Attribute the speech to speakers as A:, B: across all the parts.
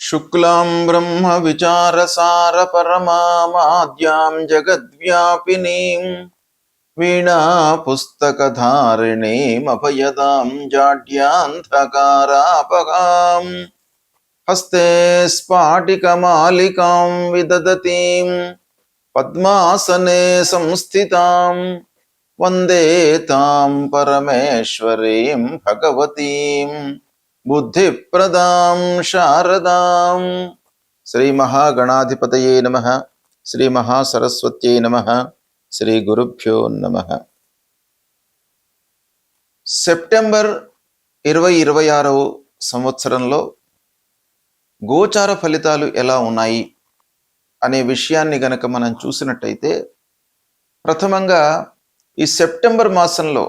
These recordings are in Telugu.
A: శుక్లాం బ్రహ్మ విచారసార పరమాద్యాం జగద్వ్యాపినీం వీణా పుస్తకధారిణీం అభయదాం జాడ్యాంధకారాపగాం హస్తే స్ఫాటికమాలికాం విదదతీం పద్మాసనే సంస్థితాం వందే తాం పరమేశ్వరీం భగవతీం బుద్ధిప్రదాం శారదాం. శ్రీ మహాగణాధిపతయే నమః. శ్రీ మహాసరస్వత్యై నమః. శ్రీ గురుభ్యో నమః. సెప్టెంబర్ 2026 సంవత్సరంలో గోచార ఫలితాలు ఎలా ఉన్నాయి అనే విషయాన్ని గనక మనం చూసినట్టయితే, ప్రథమంగా ఈ సెప్టెంబర్ మాసంలో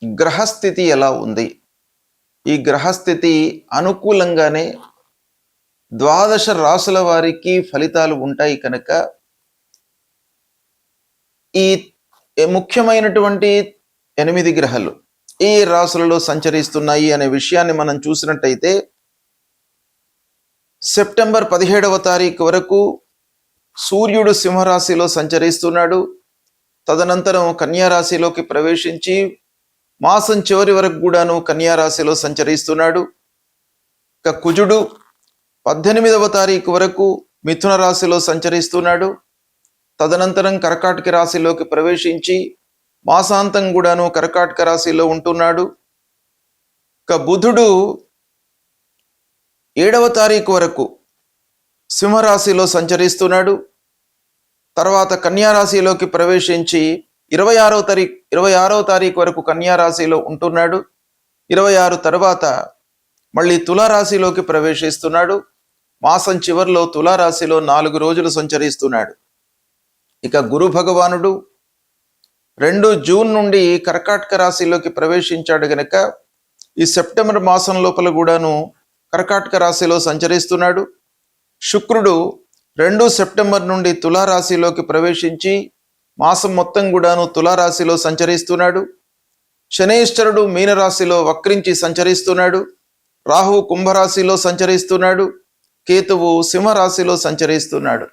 A: గ్రహస్థితి ఎలా ఉంది? ఈ గ్రహస్థితి అనుకూలంగానే 12 రాసుల వారికి ఫలితాలు ఉంటాయి కనుక ఈ ముఖ్యమైనటువంటి 8 గ్రహాలు ఈ రాసులలో సంచరిస్తున్నాయి అనే విషయాన్ని మనం చూసినట్టయితే, సెప్టెంబర్ 17వ తారీఖు వరకు సూర్యుడు సింహరాశిలో సంచరిస్తున్నాడు. తదనంతరం కన్యారాశిలోకి ప్రవేశించి మాసం చివరి వరకు కూడాను కన్యారాశిలో సంచరిస్తున్నాడు. ఇక కుజుడు 18వ తారీఖు వరకు మిథున రాశిలో సంచరిస్తున్నాడు. తదనంతరం కర్కాటక రాశిలోకి ప్రవేశించి మాసాంతం కూడాను కర్కాటక రాశిలో ఉంటున్నాడు. ఇక బుధుడు 7వ తారీఖు వరకు సింహరాశిలో సంచరిస్తున్నాడు. తర్వాత కన్యారాశిలోకి ప్రవేశించి 26వ తారీఖు వరకు కన్యారాశిలో ఉంటున్నాడు. 26 తర్వాత మళ్ళీ తులారాశిలోకి ప్రవేశిస్తున్నాడు. మాసం చివరిలో తులారాశిలో 4 రోజులు సంచరిస్తున్నాడు. ఇక గురు భగవానుడు 2 జూన్ నుండి కర్కాటక రాశిలోకి ప్రవేశించాడు గనక ఈ సెప్టెంబర్ మాసం లోపల కూడాను కర్కాటక రాశిలో సంచరిస్తున్నాడు. శుక్రుడు 2 సెప్టెంబర్ నుండి తులారాశిలోకి ప్రవేశించి మాసం మొత్తం కూడాను తులారాశిలో సంచరిస్తున్నాడు. శనైశ్వరుడు మీనరాశిలో వక్రించి సంచరిస్తున్నాడు. రాహువు కుంభరాశిలో సంచరిస్తున్నాడు. కేతువు సింహరాశిలో సంచరిస్తున్నాడు.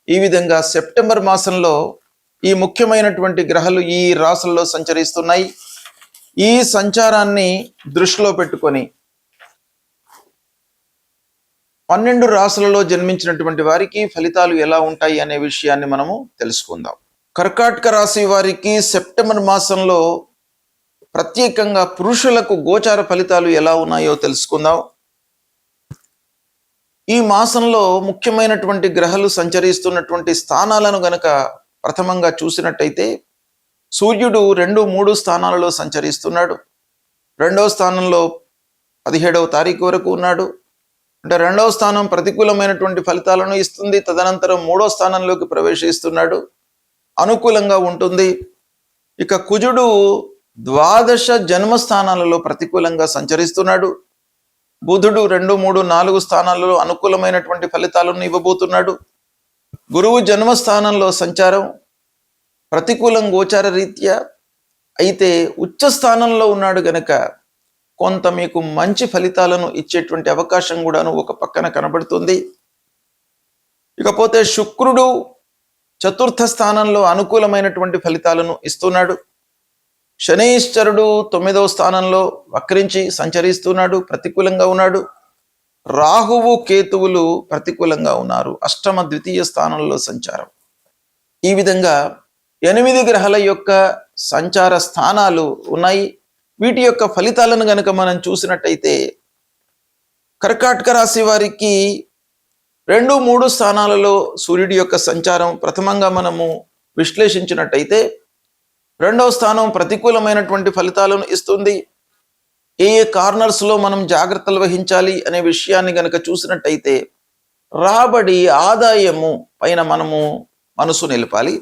A: ఈ విధంగా సెప్టెంబర్ మాసంలో ఈ ముఖ్యమైనటువంటి గ్రహాలు ఈ రాశుల్లో సంచరిస్తున్నాయి. ఈ సంచారాన్ని దృష్టిలో పెట్టుకొని 12 రాశులలో జన్మించినటువంటి వారికి ఫలితాలు ఎలా ఉంటాయి అనే విషయాన్ని మనము తెలుసుకుందాం. కర్కాటక రాశి వారికి సెప్టెంబర్ మాసంలో ప్రత్యేకంగా పురుషులకు గోచార ఫలితాలు ఎలా ఉన్నాయో తెలుసుకుందాం. ఈ మాసంలో ముఖ్యమైనటువంటి గ్రహాలు సంచరిస్తున్నటువంటి స్థానాలను గనక ప్రథమంగా చూసినట్టయితే, సూర్యుడు 2, 3 స్థానాలలో సంచరిస్తున్నాడు. 2వ స్థానంలో 17వ తారీఖు వరకు ఉన్నాడు. అంటే 2వ స్థానం ప్రతికూలమైనటువంటి ఫలితాలను ఇస్తుంది. తదనంతరం 3వ స్థానంలోకి ప్రవేశిస్తున్నాడు. అనుకూలంగా ఉంటుంది. ఇక కుజుడు 12 జన్మస్థానాలలో ప్రతికూలంగా సంచరిస్తున్నాడు. బుధుడు 2, 3, 4 స్థానాలలో అనుకూలమైనటువంటి ఫలితాలను ఇవ్వబోతున్నాడు. గురువు జన్మస్థానంలో సంచారం ప్రతికూలం గోచార రీత్యా. అయితే ఉచ్చ స్థానంలో ఉన్నాడు గనక కొంత మీకు మంచి ఫలితాలను ఇచ్చేటువంటి అవకాశం కూడాను ఒక పక్కన కనబడుతుంది. ఇకపోతే శుక్రుడు 4వ స్థానంలో అనుకూలమైనటువంటి ఫలితాలను ఇస్తున్నాడు. శనైశ్వరుడు 9వ స్థానంలో వక్రించి సంచరిస్తున్నాడు, ప్రతికూలంగా ఉన్నాడు. రాహువు కేతువులు ప్రతికూలంగా ఉన్నారు, అష్టమ ద్వితీయ స్థానంలో సంచారం. ఈ విధంగా 8 గ్రహాల యొక్క సంచార స్థానాలు ఉన్నాయి. వీటి యొక్క ఫలితాలను గనక మనం చూసినట్టయితే, కర్కాటక రాశి వారికి 2, 3 స్థానాలలో సూర్యుడి యొక్క సంచారం ప్రథమంగా మనము విశ్లేషించినట్టయితే, 2వ స్థానం ప్రతికూలమైనటువంటి ఫలితాలను ఇస్తుంది. ఏ కార్నర్స్లో మనం జాగ్రత్తలు వహించాలి అనే విషయాన్ని గనక చూసినట్టయితే, రాబడి ఆదాయము పైన మనము మనసు నిలపాలి.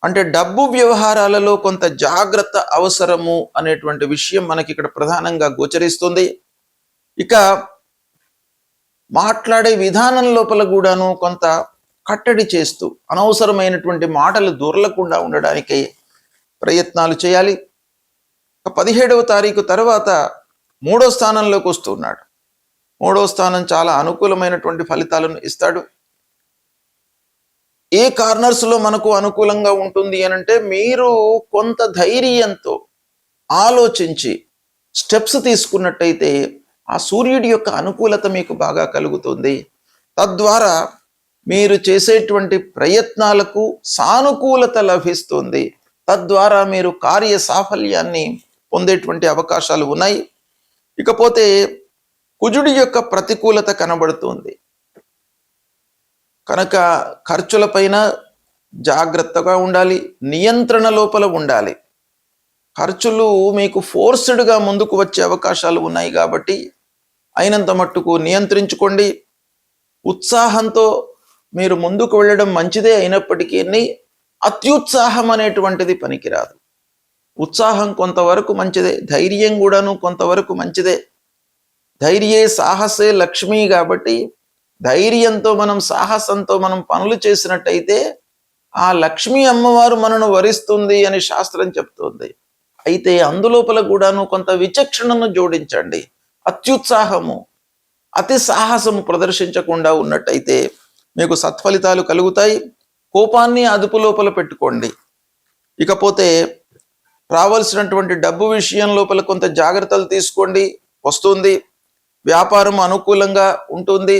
A: అంటే డబ్బు వ్యవహారాలలో కొంత జాగ్రత్త అవసరము అనేటువంటి విషయం మనకి ఇక్కడ ప్రధానంగా గోచరిస్తుంది. ఇక మాట్లాడే విధానం లోపల కూడాను కొంత కట్టడి చేస్తూ అనవసరమైనటువంటి మాటలు దొరలకుండా ఉండడానికి ప్రయత్నాలు చేయాలి. 17వ తారీఖు తర్వాత 3వ స్థానంలోకి వస్తున్నాడు. మూడో స్థానం చాలా అనుకూలమైనటువంటి ఫలితాలను ఇస్తాడు. ఏ కార్నర్స్లో మనకు అనుకూలంగా ఉంటుంది అనంటే మీరు కొంత ధైర్యంతో ఆలోచించి స్టెప్స్ తీసుకున్నట్టయితే ఆ సూర్యుడి యొక్క అనుకూలత మీకు బాగా కలుగుతుంది. తద్వారా మీరు చేసేటువంటి ప్రయత్నాలకు సానుకూలత లభిస్తుంది. తద్వారా మీరు కార్య సాఫల్యాన్ని పొందేటువంటి అవకాశాలు ఉన్నాయి. ఇకపోతే కుజుడి యొక్క ప్రతికూలత కనబడుతుంది కనుక ఖర్చులపైన జాగ్రత్తగా ఉండాలి, నియంత్రణ లోపల ఉండాలి. ఖర్చులు మీకు ఫోర్స్డ్గా ముందుకు వచ్చే అవకాశాలు ఉన్నాయి కాబట్టి అయినంత మట్టుకు నియంత్రించుకోండి. ఉత్సాహంతో మీరు ముందుకు వెళ్ళడం మంచిదే అయినప్పటికీ అత్యుత్సాహం అనేటువంటిది పనికిరాదు. ఉత్సాహం కొంతవరకు మంచిదే, ధైర్యం కూడాను కొంతవరకు మంచిదే. ధైర్యే సాహసే లక్ష్మి కాబట్టి ధైర్యంతో మనం సాహసంతో మనం పనులు చేసినట్టయితే ఆ లక్ష్మీ అమ్మవారు మనను వరిస్తుంది అని శాస్త్రం చెప్తుంది. అయితే అందులోపల కూడాను కొంత విచక్షణను జోడించండి. అత్యుత్సాహము అతి సాహసము ప్రదర్శించకుండా ఉన్నట్టయితే మీకు సత్ఫలితాలు కలుగుతాయి. కోపాన్ని అదుపు లోపల పెట్టుకోండి. ఇకపోతే రావాల్సినటువంటి డబ్బు విషయం లోపల కొంత జాగ్రత్తలు తీసుకోండి, వస్తుంది. వ్యాపారం అనుకూలంగా ఉంటుంది,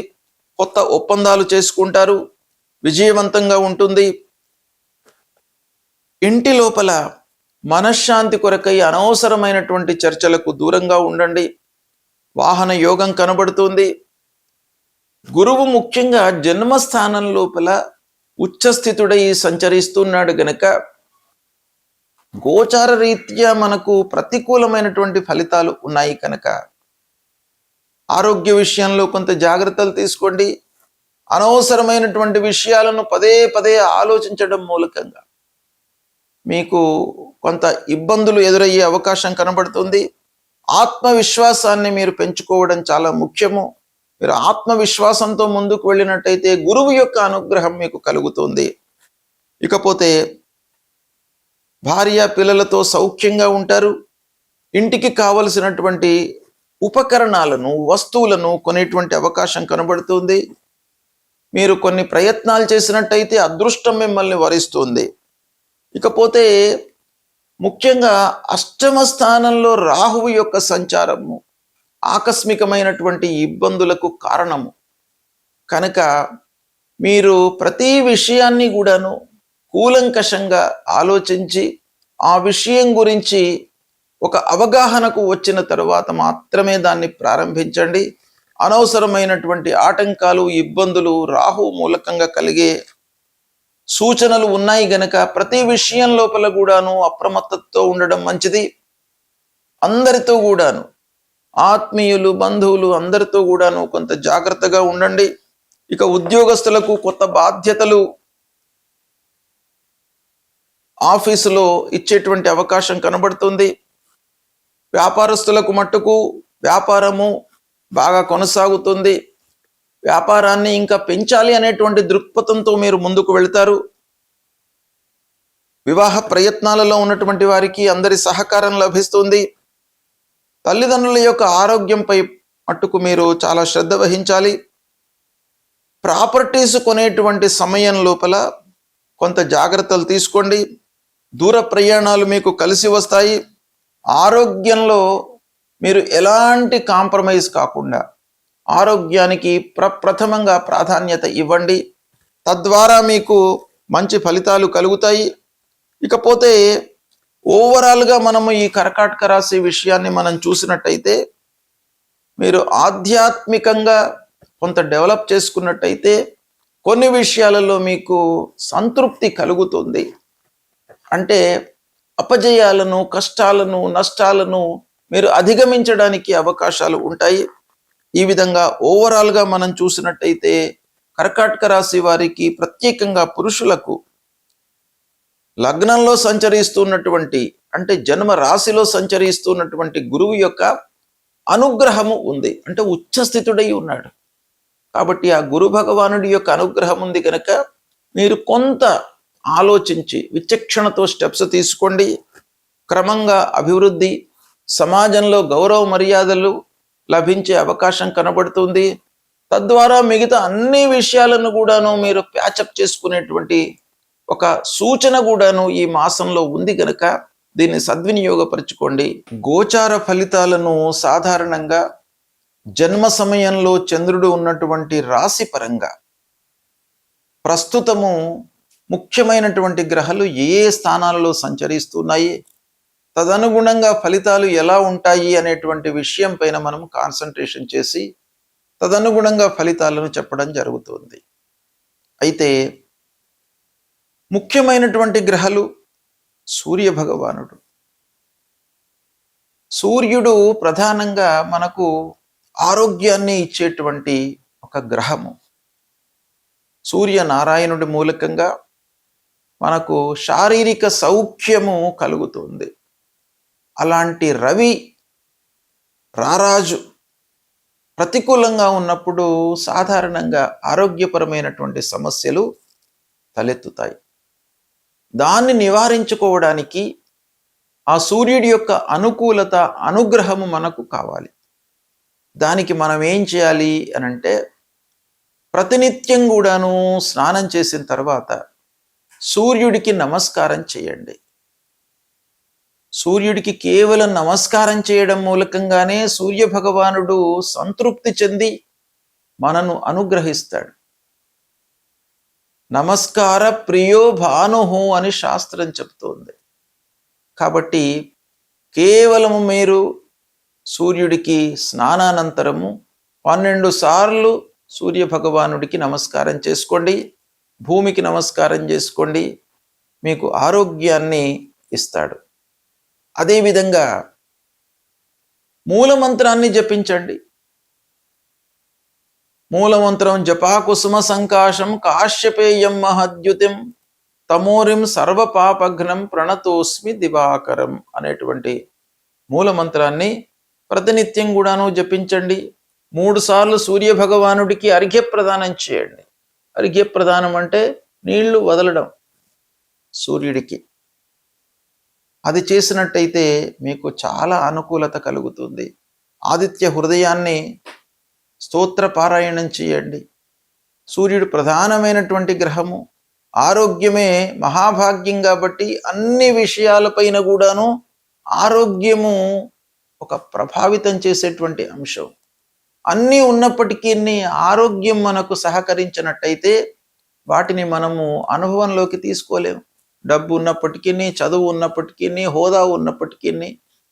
A: కొత్త ఒప్పందాలు చేసుకుంటారు, విజయవంతంగా ఉంటుంది. ఇంటి లోపల మనశ్శాంతి కొరకై అనవసరమైనటువంటి చర్చలకు దూరంగా ఉండండి. వాహన యోగం కనబడుతుంది. గురువు ముఖ్యంగా జన్మస్థానం లోపల ఉచ్చస్థితుడై సంచరిస్తున్నాడు గనక గోచార రీత్యా మనకు ప్రతికూలమైనటువంటి ఫలితాలు ఉన్నాయి కనుక ఆరోగ్య విషయంలో కొంత జాగ్రత్తలు తీసుకోండి. అనవసరమైనటువంటి విషయాలను పదే పదే ఆలోచించడం మూలకంగా మీకు కొంత ఇబ్బందులు ఎదురయ్యే అవకాశం కనబడుతుంది. ఆత్మవిశ్వాసాన్ని మీరు పెంచుకోవడం చాలా ముఖ్యము. మీరు ఆత్మవిశ్వాసంతో ముందుకు వెళ్ళినట్టయితే గురువు యొక్క అనుగ్రహం మీకు కలుగుతుంది. ఇకపోతే భార్య పిల్లలతో సౌఖ్యంగా ఉంటారు. ఇంటికి కావలసినటువంటి ఉపకరణాలను వస్తువులను కొనేటువంటి అవకాశం కనబడుతుంది. మీరు కొన్ని ప్రయత్నాలు చేసినట్టయితే అదృష్టం మిమ్మల్ని వరిస్తుంది. ఇకపోతే ముఖ్యంగా అష్టమ స్థానంలో రాహువు యొక్క సంచారము ఆకస్మికమైనటువంటి ఇబ్బందులకు కారణము కనుక మీరు ప్రతి విషయాన్ని కూడాను కూలంకషంగా ఆలోచించి ఆ విషయం గురించి ఒక అవగాహనకు వచ్చిన తరువాత మాత్రమే దాన్ని ప్రారంభించండి. అనవసరమైనటువంటి ఆటంకాలు ఇబ్బందులు రాహు మూలకంగా కలిగే సూచనలు ఉన్నాయి గనక ప్రతి విషయం లోపల కూడాను అప్రమత్తతో ఉండడం మంచిది. అందరితో కూడాను ఆత్మీయులు బంధువులు అందరితో కూడాను కొంత జాగ్రత్తగా ఉండండి. ఇక ఉద్యోగస్తులకు కొత్త బాధ్యతలు ఆఫీసులో ఇచ్చేటువంటి అవకాశం కనబడుతుంది. వ్యాపారస్తులకు మట్టుకు వ్యాపారము బాగా కొనసాగుతుంది. వ్యాపారాన్ని ఇంకా పెంచాలి అనేటువంటి దృక్పథంతో మీరు ముందుకు వెళ్తారు. వివాహ ప్రయత్నాలలో ఉన్నటువంటి వారికి అందరి సహకారం లభిస్తుంది. తల్లిదండ్రుల యొక్క ఆరోగ్యంపై మట్టుకు మీరు చాలా శ్రద్ధ వహించాలి. ప్రాపర్టీస్ కొనేటువంటి సమయం లోపల కొంత జాగ్రత్తలు తీసుకోండి. దూర ప్రయాణాలు మీకు కలిసి వస్తాయి. ఆరోగ్యంలో మీరు ఎలాంటి కాంప్రమైజ్ కాకుండా ఆరోగ్యానికి ప్రప్రథమంగా ప్రాధాన్యత ఇవ్వండి. తద్వారా మీకు మంచి ఫలితాలు కలుగుతాయి. ఇకపోతే ఓవరాల్గా మనము ఈ కర్కాటక రాశి విషయాన్ని మనం చూసినట్టయితే మీరు ఆధ్యాత్మికంగా కొంత డెవలప్ చేసుకున్నట్టయితే కొన్ని విషయాలలో మీకు సంతృప్తి కలుగుతుంది. అంటే అపజయాలను కష్టాలను నష్టాలను మీరు అధిగమించడానికి అవకాశాలు ఉంటాయి. ఈ విధంగా ఓవరాల్గా మనం చూసినట్టయితే కర్కాటక రాశి వారికి ప్రత్యేకంగా పురుషులకు లగ్నంలో సంచరిస్తున్నటువంటి అంటే జన్మ రాశిలో సంచరిస్తున్నటువంటి గురువు యొక్క అనుగ్రహము ఉంది. అంటే ఉచ్చస్థితుడై ఉన్నాడు కాబట్టి ఆ గురు భగవానుడి యొక్క అనుగ్రహం ఉంది కనుక మీరు కొంత ఆలోచించి విచక్షణతో స్టెప్స్ తీసుకోండి. క్రమంగా అభివృద్ధి, సమాజంలో గౌరవ మర్యాదలు, లభించే అవకాశం కనబడుతుంది. తద్వారా మిగతా అన్ని విషయాలను కూడాను మీరు ప్యాచప్ చేసుకునేటువంటి ఒక సూచన కూడాను ఈ మాసంలో ఉంది గనక దీన్ని సద్వినియోగపరచుకోండి. గోచార ఫలితాలను సాధారణంగా జన్మ సమయంలో చంద్రుడు ఉన్నటువంటి రాశి పరంగా ప్రస్తుతము ముఖ్యమైనటువంటి గ్రహాలు ఏ స్థానాలలో సంచరిస్తున్నాయి, తదనుగుణంగా ఫలితాలు ఎలా ఉంటాయి అనేటువంటి విషయం పైన మనం కాన్సన్ట్రేషన్ చేసి తదనుగుణంగా ఫలితాలను చెప్పడం జరుగుతుంది. అయితే ముఖ్యమైనటువంటి గ్రహాలు సూర్య భగవానుడు. సూర్యుడు ప్రధానంగా మనకు ఆరోగ్యాన్ని ఇచ్చేటువంటి ఒక గ్రహము. సూర్యనారాయణుడి మూలకంగా మనకు శారీరక సౌఖ్యము కలుగుతుంది. అలాంటి రవి రారాజు ప్రతికూలంగా ఉన్నప్పుడు సాధారణంగా ఆరోగ్యపరమైనటువంటి సమస్యలు తలెత్తుతాయి. దాన్ని నివారించుకోవడానికి ఆ సూర్యుడి యొక్క అనుకూలత, అనుగ్రహము మనకు కావాలి. దానికి మనం ఏం చేయాలి అనంటే, ప్రతినిత్యం కూడాను స్నానం చేసిన తర్వాత సూర్యుడికి నమస్కారం చేయండి. సూర్యుడికి కేవలం నమస్కారం చేయడం మూలకంగానే సూర్య భగవానుడు సంతృప్తి చెంది మనను అనుగ్రహిస్తాడు. నమస్కార ప్రియో భానుహు అని శాస్త్రం చెప్తోంది. కాబట్టి కేవలము మీరు సూర్యుడికి స్నానానంతరము 12 సార్లు సూర్య భగవానుడికి నమస్కారం చేసుకోండి, భూమికి నమస్కారం చేసుకోండి, మీకు ఆరోగ్యాన్ని ఇస్తాడు. అదేవిధంగా మూలమంత్రాన్ని జపించండి. మూలమంత్రం జపాకుసుమ సంకాశం కాశ్యపేయం మహద్యుతిం తమోరిం సర్వపాపఘ్నం ప్రణతోస్మి దివాకరం అనేటువంటి మూలమంత్రాన్ని ప్రతినిత్యం కూడాను జపించండి. 3 సార్లు సూర్య భగవానుడికి అర్ఘ్యప్రదానం చేయండి. అర్ఘ్యప్రదానం అంటే నీళ్లు వదలడం సూర్యుడికి. అది చేసినట్టయితే మీకు చాలా అనుకూలత కలుగుతుంది. ఆదిత్య హృదయాన్ని స్తోత్ర పారాయణం చేయండి. సూర్యుడు ప్రధానమైనటువంటి గ్రహము. ఆరోగ్యమే మహాభాగ్యం కాబట్టి అన్ని విషయాలపైన కూడాను ఆరోగ్యము ఒక ప్రభావితం చేసేటువంటి అంశం. అన్నీ ఉన్నప్పటికీ ఆరోగ్యం మనకు సహకరించినట్టయితే వాటిని మనము అనుభవంలోకి తీసుకోలేము. డబ్బు ఉన్నప్పటికీ, చదువు ఉన్నప్పటికీ, హోదా ఉన్నప్పటికీ,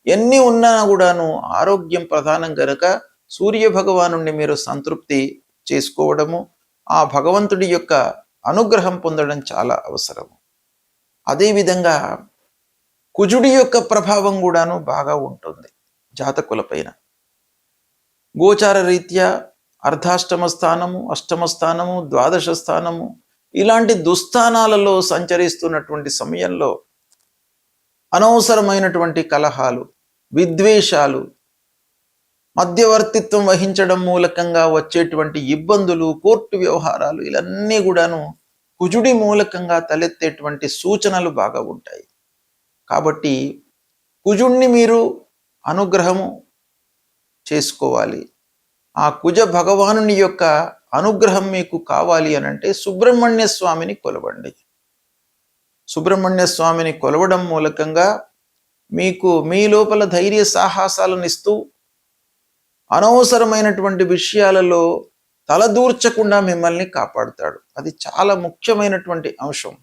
A: ఎన్ని ఉన్నా కూడాను ఆరోగ్యం ప్రధానం గనక సూర్య భగవాను మీరు సంతృప్తి చేసుకోవడము, ఆ భగవంతుడి యొక్క అనుగ్రహం పొందడం చాలా అవసరం. అదేవిధంగా కుజుడి యొక్క ప్రభావం కూడాను బాగా ఉంటుంది జాతకులపైన. గోచార రీత్యా అర్ధాష్టమ స్థానము, అష్టమ స్థానము, ద్వాదశ స్థానము ఇలాంటి దుస్థానాలలో సంచరిస్తున్నటువంటి సమయంలో అనవసరమైనటువంటి కలహాలు, విద్వేషాలు, మధ్యవర్తిత్వం వహించడం మూలకంగా వచ్చేటువంటి ఇబ్బందులు, కోర్టు వ్యవహారాలు ఇవన్నీ కూడాను కుజుడి మూలకంగా తలెత్తేటువంటి సూచనలు బాగా ఉంటాయి. కాబట్టి కుజుడిని మీరు అనుగ్రహము చేసుకోవాలి. ఆ కుజ భగవానుని యొక్క అనుగ్రహం మీకు కావాలి అనంటే సుబ్రహ్మణ్య స్వామిని కొలవండి. సుబ్రహ్మణ్య స్వామిని కొలవడం మూలకంగా మీకు మీ లోపల ధైర్య సాహసాలను ఇస్తూ అనవసరమైనటువంటి విషయాలలో తలదూర్చకుండా మిమ్మల్ని కాపాడుతాడు. అది చాలా ముఖ్యమైనటువంటి అంశం.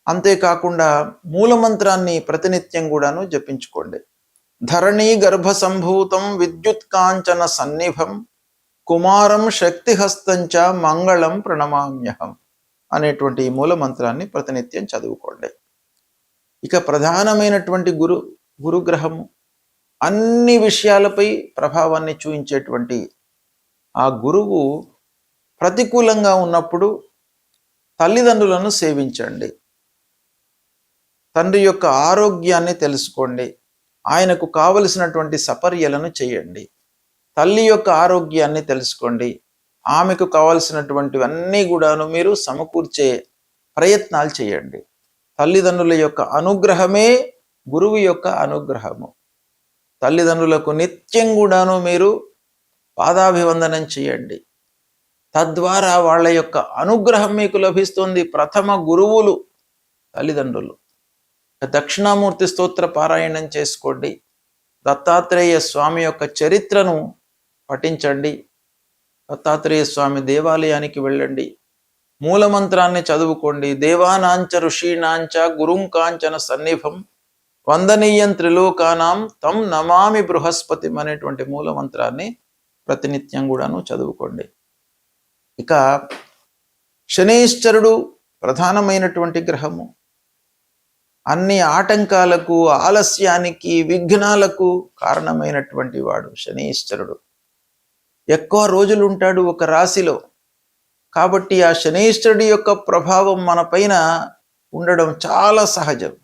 A: అంతేకాకుండా మూలమంత్రాన్ని ప్రతినిత్యం కూడాను జపించుకోండి. ధరణీ గర్భ సంభూతం విద్యుత్ కాంచన సన్నిభం కుమారం శక్తిహస్తంచ మంగళం ప్రణమామ్యహం అనేటువంటి మూలమంత్రాన్ని ప్రతినిత్యం చదువుకోండి. ఇక ప్రధానమైనటువంటి గురుగ్రహము అన్ని విషయాలపై ప్రభావాన్ని చూపించేటువంటి ఆ గురువు ప్రతికూలంగా ఉన్నప్పుడు తల్లిదండ్రులను సేవించండి. తండ్రి యొక్క ఆరోగ్యాన్ని తెలుసుకోండి. ఆయనకు కావలసినటువంటి సపర్యలను చేయండి. తల్లి యొక్క ఆరోగ్యాన్ని తెలుసుకోండి. ఆమెకు కావలసినటువంటివన్నీ కూడాను మీరు సమకూర్చే ప్రయత్నాలు చేయండి. తల్లిదండ్రుల యొక్క అనుగ్రహమే గురువు యొక్క అనుగ్రహము. తల్లిదండ్రులకు నిత్యం కూడాను మీరు పాదాభివందనం చేయండి. తద్వారా వాళ్ళ యొక్క అనుగ్రహం మీకు లభిస్తుంది. ప్రథమ గురువులు తల్లిదండ్రులు. దక్షిణామూర్తి స్తోత్ర పారాయణం చేసుకోండి. దత్తాత్రేయ స్వామి యొక్క చరిత్రను పఠించండి. దత్తాత్రేయ స్వామి దేవాలయానికి వెళ్ళండి. మూలమంత్రాన్ని చదువుకోండి. దేవానాంచ ఋషీణాంచ గురుం కాంచన సన్నిభం వందనీయం త్రిలోకానాం తం నమామి బృహస్పతి అనేటువంటి మూలమంత్రాన్ని ప్రతినిత్యం కూడాను చదువుకోండి. ఇక శనీశ్వరుడు ప్రధానమైనటువంటి గ్రహము. అన్ని ఆటంకాలకు, ఆలస్యానికి, విఘ్నాలకు కారణమైనటువంటి వాడు శనీశ్వరుడు. ఎక్కువ రోజులు ఉంటాడు ఒక రాశిలో. కాబట్టి ఆ శనీశ్వరుడి యొక్క ప్రభావం మన పైన ఉండడం చాలా సహజం.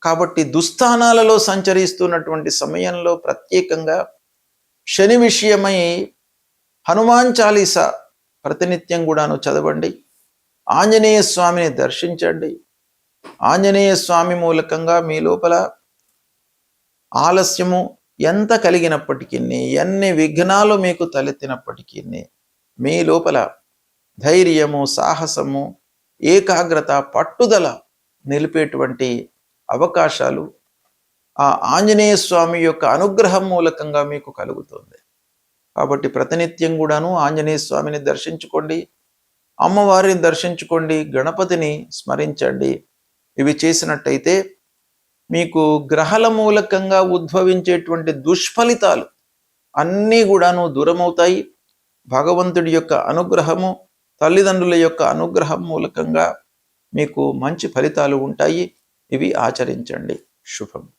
A: కాబట్టి దుస్థానాలలో సంచరిస్తున్నటువంటి సమయంలో ప్రత్యేకంగా శని విషయమై హనుమాన్ చాలీసా ప్రతినిత్యం కూడాను చదవండి. ఆంజనేయ స్వామిని దర్శించండి. ఆంజనేయ స్వామి మూలకంగా మీ లోపల ఆలస్యము ఎంత కలిగినప్పటికీ, ఎన్ని విఘ్నాలు మీకు తలెత్తినప్పటికీ మీ లోపల ధైర్యము, సాహసము, ఏకాగ్రత, పట్టుదల నిలిపేటువంటి అవకాశాలు ఆ ఆంజనేయ స్వామి యొక్క అనుగ్రహం మూలకంగా మీకు కలుగుతుంది. కాబట్టి ప్రతినిత్యం కూడాను ఆంజనేయ స్వామిని దర్శించుకోండి, అమ్మవారిని దర్శించుకోండి, గణపతిని స్మరించండి. ఇవి చేసినట్టయితే మీకు గ్రహాల మూలకంగా ఉద్భవించేటువంటి దుష్ఫలితాలు అన్నీ కూడాను దూరమవుతాయి. భగవంతుడి యొక్క అనుగ్రహము, తల్లిదండ్రుల యొక్క అనుగ్రహం మూలకంగా మీకు మంచి ఫలితాలు ఉంటాయి. ఇవి ఆచరించండి. శుభం.